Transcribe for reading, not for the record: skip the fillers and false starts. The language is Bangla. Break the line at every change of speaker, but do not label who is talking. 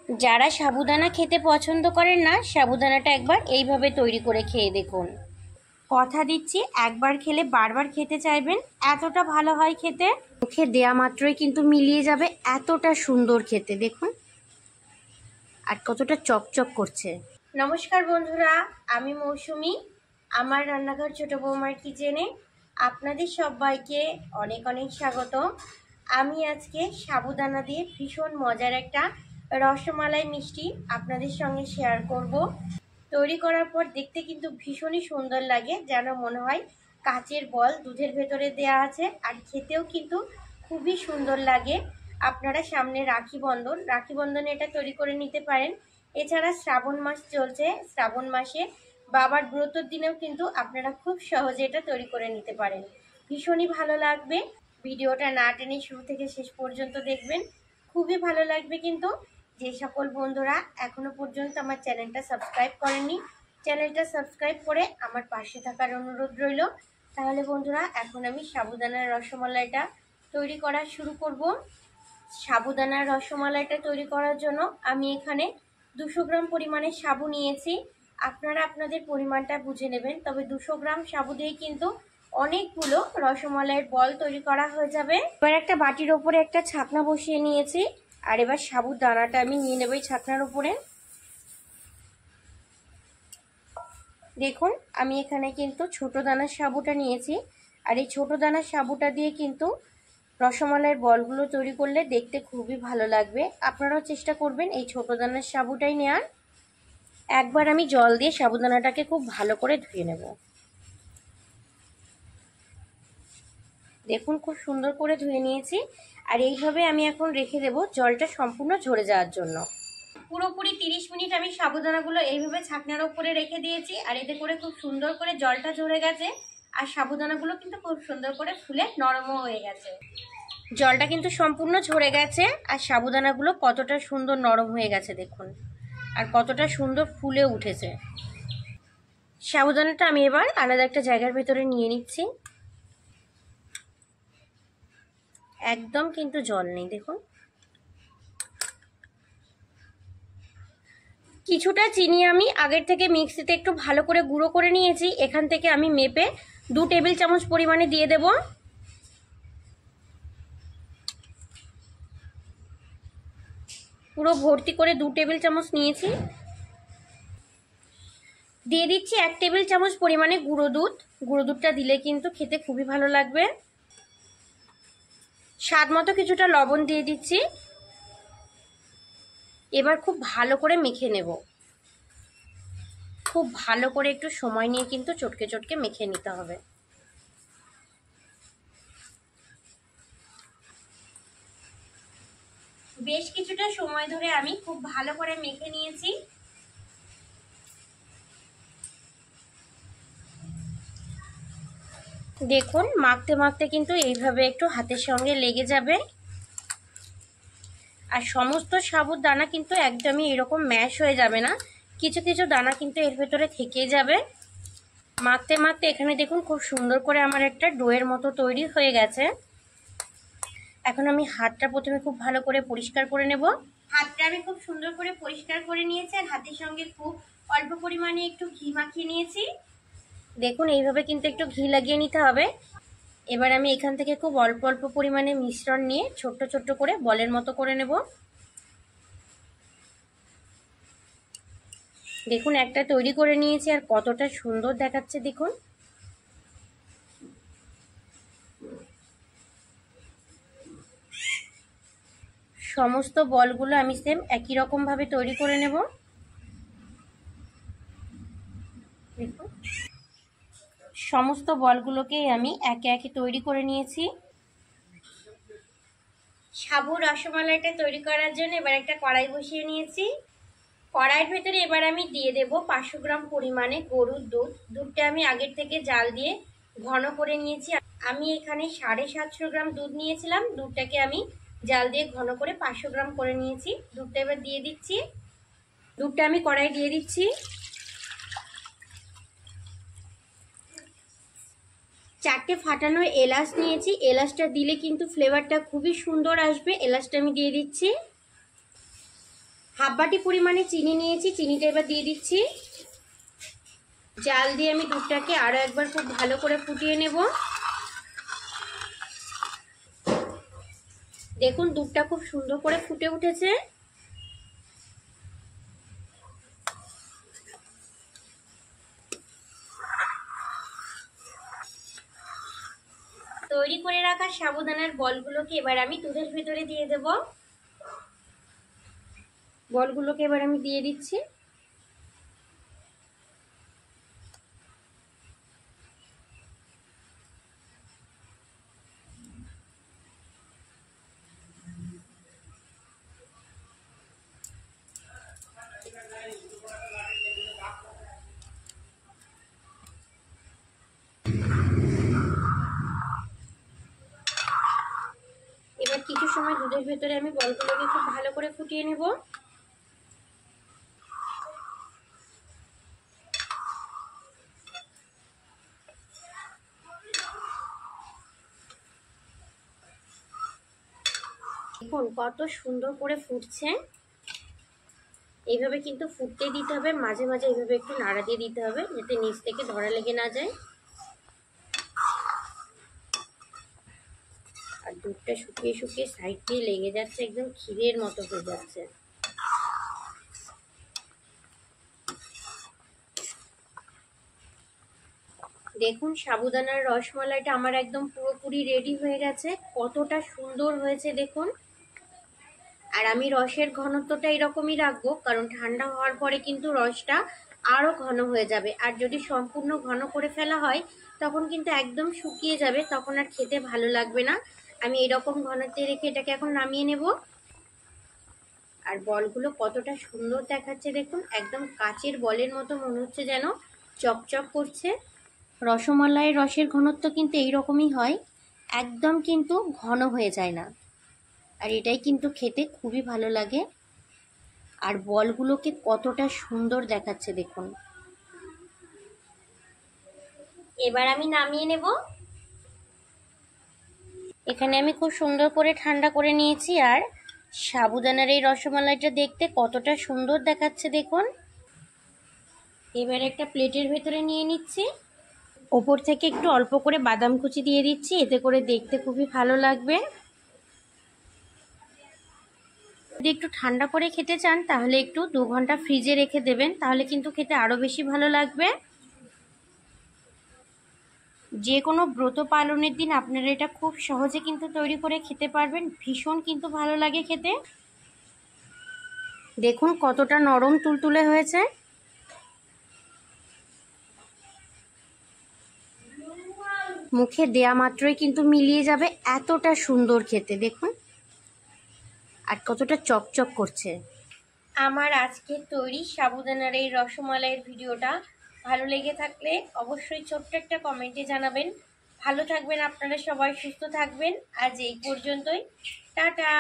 যারা সাবুদানা খেতে পছন্দ করেন না, সাবুদানাটা একবার এইভাবে তৈরি করে খেয়ে দেখুন। কথা দিচ্ছি একবার খেলে বারবার খেতে চাইবেন, এতটা ভালো হয় খেতে। মুখে দেয়া মাত্রই কিন্তু মিলিয়ে যাবে, এতটা সুন্দর খেতে দেখুন, আর কতটা চকচক করছে। নমস্কার বন্ধুরা, আমি মৌসুমি। আমার রান্নাঘর ছোট বৌমার কিচেনে আপনাদের সবাইকে অনেক অনেক স্বাগত। আমি আজকে সাবুদানা দিয়ে ভীষণ মজার একটা রসমালাই মিষ্টি আপনাদের সঙ্গে শেয়ার করব। তৈরি করার পর দেখতে কিন্তু ভীষণই সুন্দর লাগে, যেন মনে হয় কাচের বল দুধের ভেতরে দেয়া আছে, আর খেতেও কিন্তু খুবই সুন্দর লাগে। আপনারা সামনে রাখি বন্ধনে এটা তৈরি করে নিতে পারেন। এছাড়া শ্রাবণ মাস চলছে, শ্রাবণ মাসে বাবার ব্রতর দিনেও কিন্তু আপনারা খুব সহজে এটা তৈরি করে নিতে পারেন। ভীষণই ভালো লাগবে। ভিডিওটা না টেনে শুরু থেকে শেষ পর্যন্ত দেখবেন, খুবই ভালো লাগবে। কিন্তু যে সকল বন্ধুরা এখনো পর্যন্ত আমার চ্যানেলটা সাবস্ক্রাইব করেননি, চ্যানেলটা সাবস্ক্রাইব করে আমার পাশে থাকার অনুরোধ রইল। তাহলে বন্ধুরা, এখন আমি সাবুদানার রসমালাইটা তৈরি করা শুরু করব। সাবুদানার রসমালাইটা তৈরি করার জন্য আমি এখানে 200 গ্রাম পরিমাণে সাবু নিয়েছি। আপনারা আপনাদের পরিমাণটা বুঝে নেবেন, তবে 200 গ্রাম সাবু দিয়ে কিন্তু অনেকগুলো রসমালাইয়ের বল তৈরি করা হয়ে যাবে। এবার একটা বাটির ওপরে একটা ছাকনা বসিয়ে নিয়েছি, আর এবার সাবুর দানাটা আমি নিয়ে নেব এই ছাকনার উপরে। দেখুন, আমি এখানে কিন্তু ছোট দানার সাবুটা নিয়েছি, আর এই ছোট দানার সাবুটা দিয়ে কিন্তু রসমালাইয়ের বলগুলো তৈরি করলে দেখতে খুবই ভালো লাগবে। আপনারাও চেষ্টা করবেন এই ছোট দানার সাবুটাই নেওয়ার। একবার আমি জল দিয়ে সাবুদানাটাকে খুব ভালো করে ধুয়ে নেব। দেখুন, খুব সুন্দর করে ধুয়ে নিয়েছি, আর এইভাবে আমি এখন রেখে দেব জলটা সম্পূর্ণ ঝরে যাওয়ার জন্য। পুরোপুরি 30 মিনিট আমি সাবুদানাগুলো এইভাবে ছাকনার উপরে রেখে দিয়েছি, আর এতে করে খুব সুন্দর করে জলটা ঝরে গেছে, আর সাবুদানাগুলো কিন্তু খুব সুন্দর করে ফুলে নরমও হয়ে গেছে। জলটা কিন্তু সম্পূর্ণ ঝরে গেছে, আর সাবুদানাগুলো কতটা সুন্দর নরম হয়ে গেছে দেখুন, আর কতটা সুন্দর ফুলে উঠেছে। সাবুদানাটা আমি এবার আলাদা একটা জায়গার ভেতরে নিয়ে নিচ্ছি। একদম কিন্তু জল নেই দেখুন। কিছুটা চিনি আমি আগের থেকে মিক্সিতে একটু ভালো করে গুঁড়ো করে নিয়েছি, এখান থেকে আমি মেপে 2 টেবিল চামচ পরিমাণে দিয়ে দেব। পুরো ভর্তি করে 2 টেবিল চামচ নিয়েছি। দিয়ে দিচ্ছি 1 টেবিল চামচ পরিমাণে গুঁড়ো দুধ। গুঁড়ো দুধটা দিলে কিন্তু খেতে খুবই ভালো লাগবে। স্বাদ মতো কিছুটা লবণ দিয়ে দিচ্ছি। এবার খুব ভালো করে মেখে নেব। খুব ভালো করে একটু সময় নিয়ে কিন্তু চটকে চটকে মেখে নিতে হবে। বেশ কিছুটা সময় ধরে আমি খুব ভালো করে মেখে নিয়েছি। দেখুন, মাখতে মাখতে কিন্তু এইভাবে একটু হাতের সঙ্গে লেগে যাবে, আর সমস্ত সাবুর দানা কিন্তু একদমই এরকম ম্যাশ হয়ে যাবে না, কিছু কিছু দানা কিন্তু এর ভেতরে থেকে যাবে। মাখতে মাখতে এখানে দেখুন খুব সুন্দর করে আমার একটা ডোয়ের মতো তৈরি হয়ে গেছে। এখন আমি হাতটা প্রথমে খুব ভালো করে পরিষ্কার করে নেব। হাতটা আমি খুব সুন্দর করে পরিষ্কার করে নিয়েছি, আর হাতের সঙ্গে খুব অল্প পরিমাণে একটু ঘি মাখিয়ে নিয়েছি। দেখুন, এইভাবে কিন্তু একটু ঘি লাগিয়ে নিতে হবে। এবার আমি এখান থেকে খুব অল্প অল্প পরিমাণে মিশ্রণ নিয়ে ছোট্ট ছোট্ট করে বলের মতো করে নেব। দেখুন, একটা তৈরি করে নিয়েছি, আর কতটা সুন্দর দেখাচ্ছে দেখুন। সমস্ত বলগুলো আমি সেম একই রকম ভাবে তৈরি করে নেব। দেখুন, সমস্ত বলগুলোকেই আমি একে একে তৈরি করে নিয়েছি। সাবুর রসমালাইটা তৈরি করার জন্য এবার একটা কড়াই বসিয়ে নিয়েছি। কড়াইয়ের ভেতরে এবার আমি দিয়ে দেব 500 গ্রাম পরিমাণে গরুর দুধ। দুধটা আমি আগের থেকে জাল দিয়ে ঘন করে নিয়েছি। আমি এখানে 750 গ্রাম দুধ নিয়েছিলাম, দুধটাকে আমি জাল দিয়ে ঘন করে 500 গ্রাম করে নিয়েছি। দুধটা এবার দিয়ে দিচ্ছি। দুধটা আমি কড়াই দিয়ে দিচ্ছি। 4টে ফাটানো এলাচ নিয়েছি, এলাচটা দিলে কিন্তু ফ্লেভারটা খুবই সুন্দর আসবে। এলাচটা আমি দিয়ে দিচ্ছি। হাফ বাটি পরিমাণে চিনি নিয়েছি, চিনিটা এবার দিয়ে দিচ্ছি। জাল দিয়ে আমি দুধটাকে আরও একবার খুব ভালো করে ফুটিয়ে নেব। দেখুন দুধটা খুব সুন্দর করে ফুটে উঠেছে। তৈরি করে রাখা সাবুদানার বলগুলোকে এবার আমি দুধের ভেতরে দিয়ে দেব। বলগুলোকে এবার আমি দিয়ে দিচ্ছি। এবার কিছু সময় দুধের ভেতরে আমি বলগুলোকে খুব ভালো করে ফুটিয়ে নেব। দেখুন কত সুন্দর করে ফুটছে। এইভাবে কিন্তু ফুটতে দিতে হবে, মাঝে মাঝে এইভাবে একটু নাড়া দিয়ে দিতে হবে যাতে নিচ থেকে ধরা লেগে না যায়। আর দুধটা শুকিয়ে শুকিয়ে সাইড দিয়ে লেগে যাচ্ছে, একদম ক্ষীরের মতো হয়ে যাচ্ছে। দেখুন সাবুদানার রসমালাইটা আমার একদম পুরোপুরি রেডি হয়ে গেছে। কতটা সুন্দর হয়েছে দেখুন। আর আমি রসের ঘনত্বটা এরকমই রাখবো, কারণ ঠান্ডা হওয়ার পরে কিন্তু রসটা আরও ঘন হয়ে যাবে। আর যদি সম্পূর্ণ ঘন করে ফেলা হয় তখন কিন্তু একদম শুকিয়ে যাবে, তখন আর খেতে ভালো লাগবে না। আমি এরকম ঘনত্বে রেখে এটাকে এখন নামিয়ে নেব। আর বলগুলো কতটা সুন্দর দেখাচ্ছে দেখুন, একদম কাচের বলের মতো মনে হচ্ছে যেন চকচক করছে। রসমালাইয়ের রসের ঘনত্ব কিন্তু এইরকমই হয়, একদম কিন্তু ঘন হয়ে যায় না। আর এটাই কিন্তু খেতে খুবই ভালো লাগে। আর বলগুলোকে কতটা সুন্দর দেখাচ্ছে দেখুন। এবার আমি নামিয়ে নেব। এখানে আমি খুব সুন্দর করে ঠান্ডা করে নিয়েছি। আর সাবুদানার এই রসমালাইটা দেখতে কতটা সুন্দর দেখাচ্ছে দেখুন। এবার একটা প্লেটের ভেতরে নিয়ে নিচ্ছি। ওপর থেকে একটু অল্প করে বাদাম কুচি দিয়ে দিচ্ছি, এতে করে দেখতে খুবই ভালো লাগবে। যদি একটু ঠান্ডা করে খেতে চান তাহলে একটু 2 ঘন্টা ফ্রিজে রেখে দেবেন, তাহলে কিন্তু খেতে আরও বেশি ভালো লাগবে। যে কোনো ব্রত পালনের দিন আপনারা এটা খুব সহজে কিন্তু তৈরি করে খেতে পারবেন, ভীষণ কিন্তু ভালো লাগে খেতে। দেখুন কতটা নরম তুলতুলে হয়েছে। মুখে দেয়া মাত্রই কিন্তু মিলিয়ে যাবে, এতটা সুন্দর খেতে দেখুন। আর কতটা চকচক করছে। আমার আজকে তৈরি সাবুদানার এই রসমালাইয়ের ভিডিওটা ভালো লেগে থাকলে অবশ্যই ছোট্ট একটা কমেন্টে জানাবেন। ভালো থাকবেন আপনারা সবাই, সুস্থ থাকবেন। আজ এই পর্যন্তই, টাটা।